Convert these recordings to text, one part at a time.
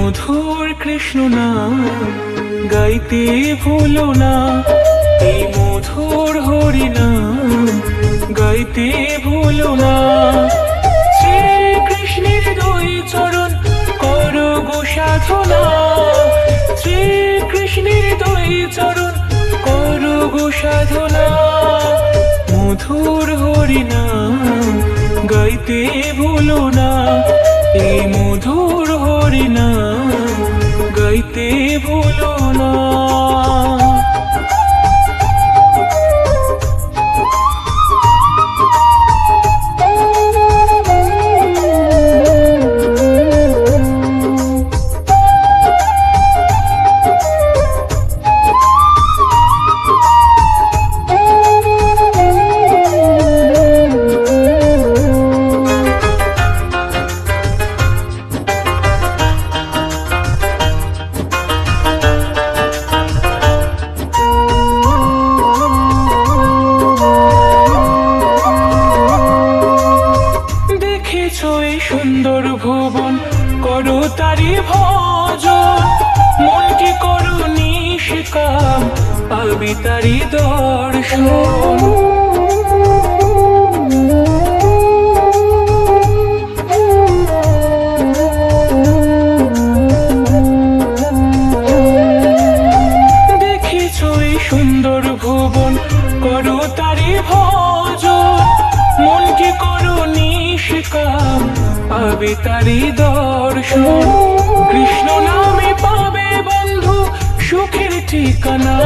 মধুর কৃষ্ণ নাম গাইতে ভুলো না, এই মধুর হরি নাম গাইতে ভুলো না। শ্রীকৃষ্ণের দুই চরণ করো গো সাধনা, শ্রীকৃষ্ণের দুই চরণ করো গো সাধনা। মধুর হরি নাম গাইতে ভুলো না, এই মধুর হরি নাম গাইতে ভুলো না। সুন্দর ভুবন করো তারি ভজন, মনকে করো নিষ্কাম পাবি তারি দর্শন। দেখেছ এই সুন্দর ভুবন করো তারি ভজন, মনকে করো নিষ্কাম পাবে তারি দর্শন। কৃষ্ণ নামে পাবে বন্ধু সুখের ঠিকানা,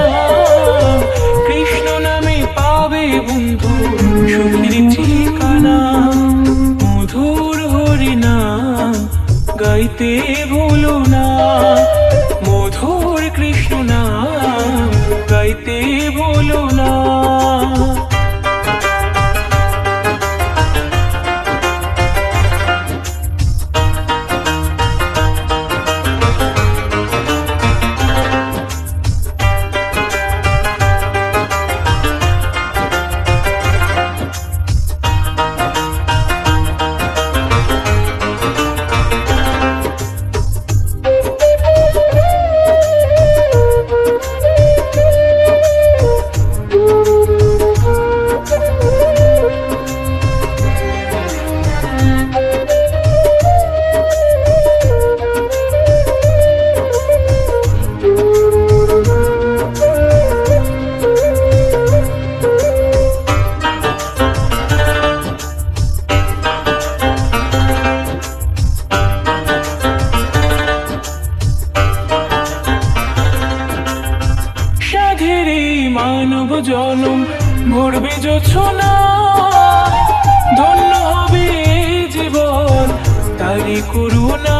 কৃষ্ণ নামে পাবে বন্ধু সুখের ঠিকানা। মধুর হরি নাম গাইতে ভুলো না, মধুর কৃষ্ণ নাম গাইতে ভুলো না। মানব জনম ভরবে যোছনা, ধন্য হবে জীবন তারি করুণা।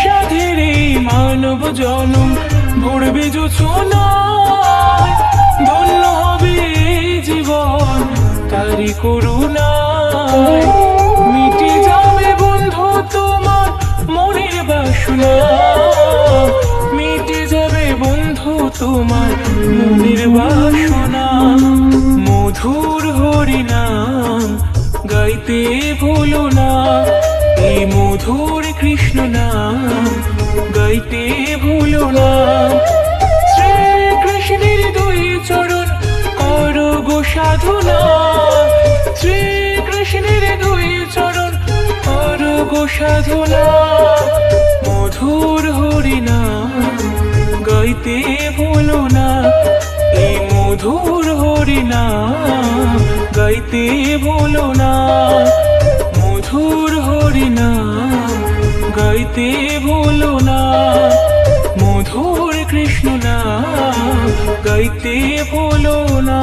সাধের এই মানব জনম ভরবে যোছনা, ধন্য হবে জীবন তারি করুণা। মিটে যাবে বন্ধু তোমার মনের বাসনা, মিটে যাবে বন্ধু তোমার মনের বাসনা। মধুর হরি নাম গাইতে ভুলো না, এই মধুর কৃষ্ণ নাম গাইতে ভুলো না। শ্রীকৃষ্ণের দুই চরণ করো গো সাধনা, শ্রীকৃষ্ণের দুই চরণ করো গো সাধনা। মধুর হরি নাম গাইতে ভুলো না, এই মধুর হরি নাম গাইতে ভুলো না। মধুর হরি নাম গাইতে ভুলো না, মধুর কৃষ্ণ নাম গাইতে ভুলো না।